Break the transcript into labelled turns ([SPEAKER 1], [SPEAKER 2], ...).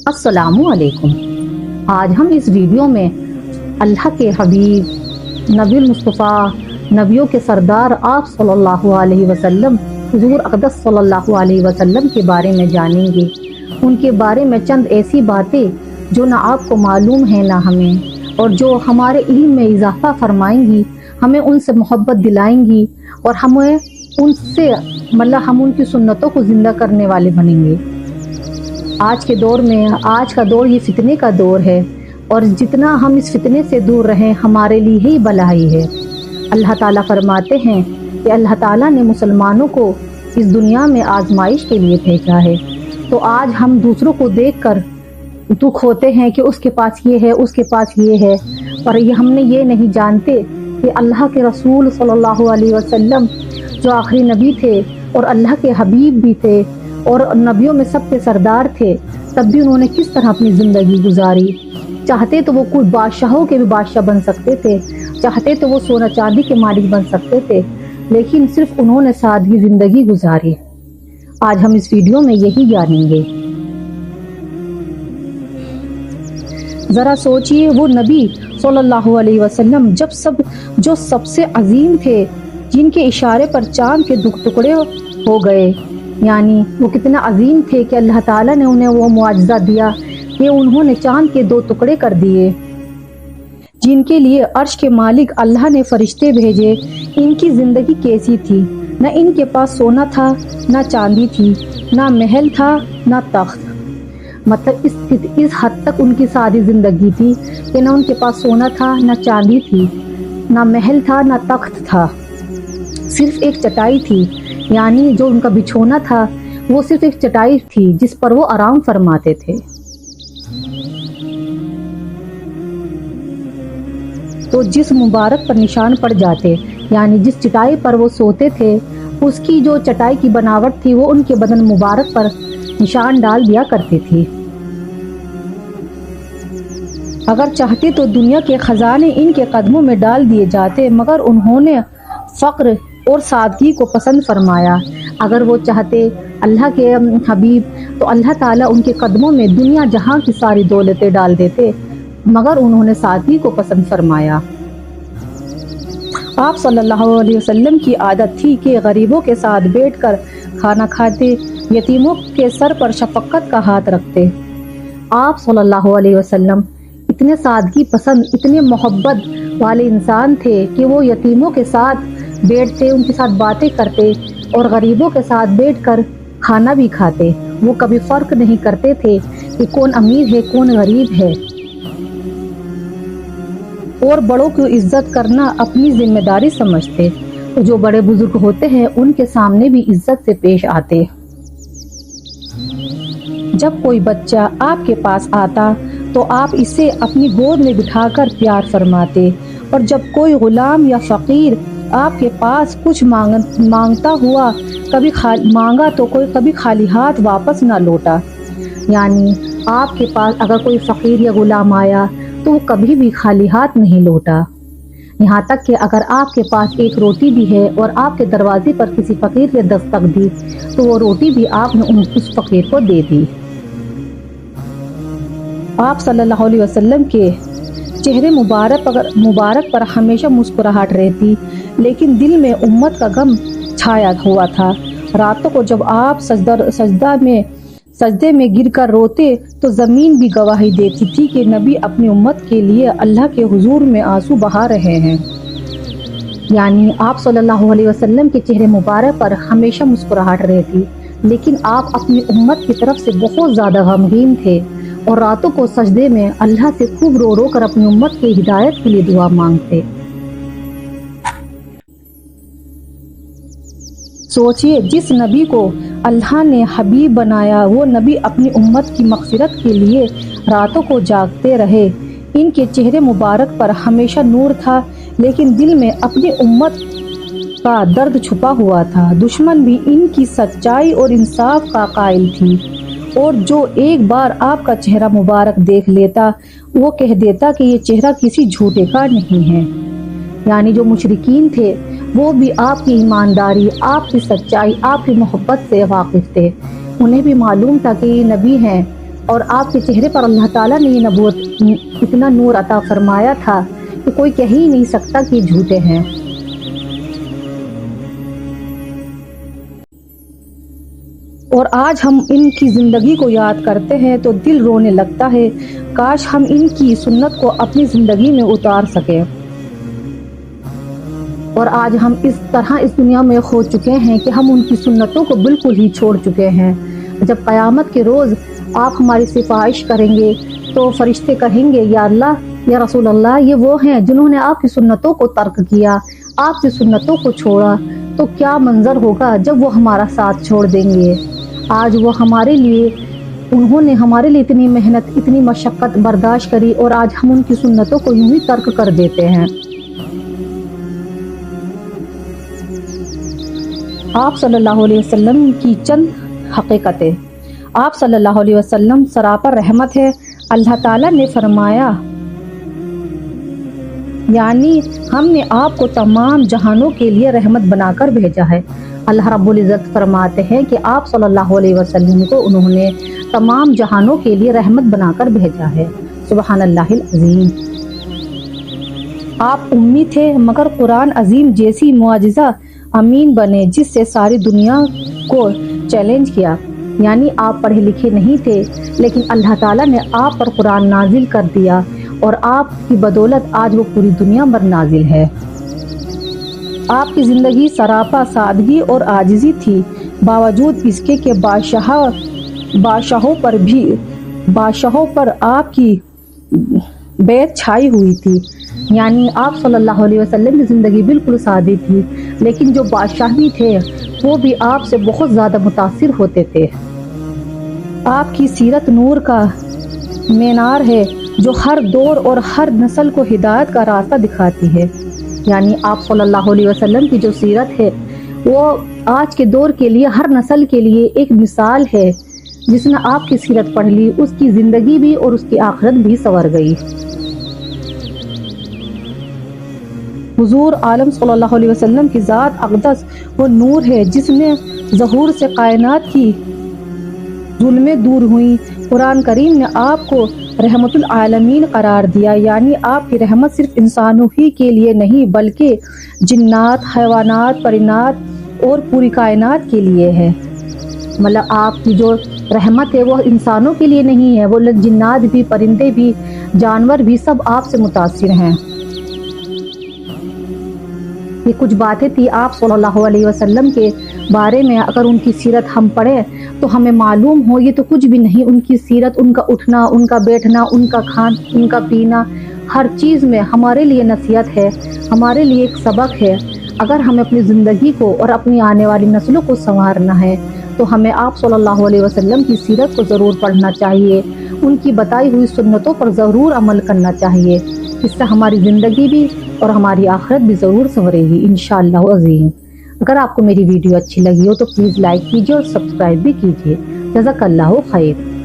[SPEAKER 1] अस्सलाम वालेकुम। आज हम इस वीडियो में अल्लाह के हबीब नबी मुस्तफ़ा नबियों के सरदार आप सल्लल्लाहु अलैहि वसल्लम हुजूर अक़दस सल्लल्लाहु अलैहि वसल्लम के बारे में जानेंगे। उनके बारे में चंद ऐसी बातें जो ना आपको मालूम है ना हमें, और जो हमारे इल्म में इजाफा फरमाएंगी, हमें उनसे मोहब्बत दिलाएंगी और हमें उनसे हम उनकी सुन्नतों को जिंदा करने वाले बनेंगे। आज का दौर ये फितने का दौर है, और जितना हम इस फितने से दूर रहें हमारे लिए ही भलाई है। अल्लाह ताला फरमाते हैं कि अल्लाह ताला ने मुसलमानों को इस दुनिया में आजमाइश के लिए भेजा है। तो आज हम दूसरों को देखकर दुख होते हैं कि उसके पास ये है, उसके पास ये है, और ये हमने ये नहीं जानते कि अल्लाह के रसूल सल्लल्लाहु अलैहि वसल्लम जो आखिरी नबी थे और अल्लाह के हबीब भी थे और नबियों में सबसे सरदार थे, तब भी उन्होंने किस तरह अपनी ज़िंदगी गुजारी। चाहते तो वो कुछ बादशाहों के भी बादशाह बन सकते थे, चाहते तो वो सोना चांदी के मालिक बन सकते थे, लेकिन सिर्फ उन्होंने सादगी ज़िंदगी गुजारी। आज हम इस वीडियो में यही जानेंगे। ज़रा सोचिए, वो नबी सल्लल्लाहु अलैहि वसल्लम जो सबसे अजीम थे, जिनके इशारे पर चांद के टुकड़े हो गए, यानी वो कितना अजीम थे कि अल्लाह ताला ने उन्हें वो मुआजिज़ा दिया कि उन्होंने चांद के 2 टुकड़े कर दिए। जिनके लिए अर्श के मालिक अल्लाह ने फरिश्ते भेजे। इनकी ज़िंदगी कैसी थी? न इनके पास सोना था, न चांदी थी, न महल था, न तख्त। मतलब इस हद तक उनकी सादी ज़िंदगी थी कि न उनके पास सोना था, न चांदी थी, न महल था, न तख्त था। सिर्फ एक चटाई थी, यानी जो उनका बिछोना था वो सिर्फ एक चटाई थी जिस पर वो आराम फरमाते थे। तो जिस मुबारक पर निशान पड़ जाते, यानी जिस चटाई पर वो सोते थे, उसकी जो चटाई की बनावट थी वो उनके बदन मुबारक पर निशान डाल दिया करती थी। अगर चाहते तो दुनिया के खजाने इनके कदमों में डाल दिए जाते, मगर उन्होंने फ़क्र और सादगी को पसंद फरमाया। अगर वो चाहते अल्लाह के हबीब, तो अल्लाह ताला उनके कदमों में दुनिया जहां की सारी दौलतें डाल देते, मगर उन्होंने सादगी को पसंद फरमाया। आप सल्लल्लाहु अलैहि वसल्लम की आदत थी कि गरीबों के साथ बैठकर खाना खाते, यतीमों के सर पर शफकत का हाथ रखते। आप सल्लल्लाहु अलैहि वसल्लम इतने सादगी पसंद, इतने मोहब्बत वाले इंसान थे कि वो यतीमों के साथ बैठते, उनके साथ बातें करते और गरीबों के साथ बैठकर खाना भी खाते। वो कभी फर्क नहीं करते थे कि कौन अमीर है, कौन गरीब है। और बड़ों की इज्जत करना अपनी जिम्मेदारी समझते। तो जो बड़े बुजुर्ग होते हैं उनके सामने भी इज्जत से पेश आते। जब कोई बच्चा आपके पास आता तो आप इसे अपनी गोद में बिठाकर प्यार फरमाते, और जब कोई गुलाम या फकीर आपके पास कुछ मांगता हुआ मांगा तो कभी खाली हाथ वापस ना लौटा। यानी आपके पास अगर कोई फकीर या गुलाम आया तो वो कभी भी खाली हाथ नहीं लौटा। यहाँ तक कि अगर आपके पास एक रोटी भी है और आपके दरवाजे पर किसी फकीर ने दस्तक दी, तो वो रोटी भी आपने उस फकीर को दे दी। आप सल्लल्लाहु अलैहि वसल्लम के चेहरे मुबारक पर हमेशा मुस्कुराहट रहती, लेकिन दिल में उम्मत का गम छाया हुआ था। रातों को जब आप सजदे में गिरकर रोते तो ज़मीन भी गवाही देती थी कि नबी अपनी उम्मत के लिए अल्लाह के हुजूर में आंसू बहा रहे हैं। यानी आप सल्लल्लाहु अलैहि वसल्लम के चेहरे मुबारक पर हमेशा मुस्कुराहट रहती, लेकिन आप अपनी उम्मत की तरफ से बहुत ज़्यादा गमगीन थे और रातों को सजदे में अल्लाह से खूब रो रो कर अपनी उम्मत की हिदायत के लिए दुआ मांगते। सोचिए, जिस नबी को अल्लाह ने हबीब बनाया, वो नबी अपनी उम्मत की मग़फ़िरत के लिए रातों को जागते रहे। इनके चेहरे मुबारक पर हमेशा नूर था, लेकिन दिल में अपनी उम्मत का दर्द छुपा हुआ था। दुश्मन भी इनकी सच्चाई और इंसाफ का कायल थी, और जो एक बार आपका चेहरा मुबारक देख लेता, वो कह देता कि ये चेहरा किसी झूठे का नहीं है। यानी जो मुशरिकीन थे वो भी आपकी ईमानदारी, आपकी सच्चाई, आपकी मोहब्बत से वाकिफ थे। उन्हें भी मालूम था कि ये नबी हैं اور آپ کے چہرے پر اللہ تعالیٰ نے یہ نبوت اتنا نور عطا فرمایا تھا کہ کوئی کہہ ہی نہیں سکتا کہ جھوٹے ہیں۔ اور آج ہم ان کی زندگی کو یاد کرتے ہیں تو دل رونے لگتا ہے، کاش ہم ان کی سنت کو اپنی زندگی میں اتار سکیں۔ اور آج ہم اس طرح اس دنیا میں کھو چکے ہیں کہ ہم ان کی سنتوں کو بالکل ہی چھوڑ چکے ہیں۔ جب قیامت کے روز آپ ہماری سفارش کریں گے تو فرشتے کہیں گے، یا اللہ، یا رسول اللہ، یہ وہ ہیں جنہوں نے آپ کی سنتوں کو ترک کیا، آپ کی سنتوں کو چھوڑا۔ تو کیا منظر ہوگا جب وہ ہمارا ساتھ چھوڑ دیں گے۔ آج وہ انہوں نے ہمارے لیے اتنی محنت، اتنی مشقت برداشت کری، اور آج ہم ان کی سنتوں کو یوں ہی ترک کر دیتے ہیں۔ آپ صلی اللہ علیہ وسلم کی چند حقیقتیں۔ آپ صلی اللہ علیہ وسلم سراپر رحمت ہے۔ اللہ تعالیٰ نے فرمایا، یعنی ہم نے آپ کو تمام جہانوں کے لیے رحمت بنا کر بھیجا ہے۔ اللہ رب العزت فرماتے ہیں کہ آپ صلی اللہ علیہ وسلم کو انہوں نے تمام جہانوں کے لیے رحمت بنا کر بھیجا ہے۔ سبحان اللہ العظیم۔ آپ امی تھے مگر قرآن عظیم جیسی معجزہ امین بنے، جس سے ساری دنیا کو چیلنج کیا۔ یعنی آپ پڑھے لکھے نہیں تھے، لیکن اللہ تعالیٰ نے آپ پر قرآن نازل کر دیا، اور آپ کی بدولت آج وہ پوری دنیا پر نازل ہے۔ آپ کی زندگی سراپا سادگی اور عاجزی تھی، باوجود اس کے کہ بادشاہوں پر آپ کی بیعت چھائی ہوئی تھی۔ یعنی آپ صلی اللہ علیہ وسلم کی زندگی بالکل سادی تھی، لیکن جو بادشاہ بھی تھے وہ بھی آپ سے بہت زیادہ متاثر ہوتے تھے۔ آپ کی سیرت نور کا مینار ہے جو ہر دور اور ہر نسل کو ہدایت کا راستہ دکھاتی ہے۔ یعنی آپ صلی اللہ علیہ وسلم کی جو سیرت ہے وہ آج کے دور کے لیے، ہر نسل کے لیے ایک مثال ہے۔ جس نے آپ کی سیرت پڑھ لی، اس کی زندگی بھی اور اس کی آخرت بھی سنور گئی۔ حضور عالم صلی اللہ علیہ وسلم کی ذات اقدس وہ نور ہے جس میں ظہور سے کائنات کی ظلمیں دور ہوئیں۔ قرآن کریم نے آپ کو رحمت العالمین قرار دیا، یعنی آپ کی رحمت صرف انسانوں ہی کے لیے نہیں بلکہ جنات، حیوانات، پرندات اور پوری کائنات کے لیے ہے۔ مطلب آپ کی جو رحمت ہے وہ انسانوں کے لیے نہیں ہے، وہ جنات بھی، پرندے بھی، جانور بھی سب آپ سے متاثر ہیں۔ یہ کچھ باتیں تھی آپ صلی اللہ علیہ وسلم کے بارے میں۔ اگر ان کی سیرت ہم پڑھیں تو ہمیں معلوم ہو یہ تو کچھ بھی نہیں، ان کی سیرت، ان کا اٹھنا، ان کا بیٹھنا، ان کا کھانا، ان کا پینا، ہر چیز میں ہمارے لیے نصیحت ہے، ہمارے لیے ایک سبق ہے۔ اگر ہمیں اپنی زندگی کو اور اپنی آنے والی نسلوں کو سنوارنا ہے تو ہمیں آپ صلی اللہ علیہ وسلم کی سیرت کو ضرور پڑھنا چاہیے، ان کی بتائی ہوئی سنتوں پر ضرور عمل کرنا چاہیے۔ اس سے ہماری زندگی بھی اور ہماری آخرت بھی ضرور سنورے گی انشاءاللہ عظیم۔ اگر آپ کو میری ویڈیو اچھی لگی ہو تو پلیز لائک کیجیے اور سبسکرائب بھی کیجیے۔ جزاک اللہ خیر۔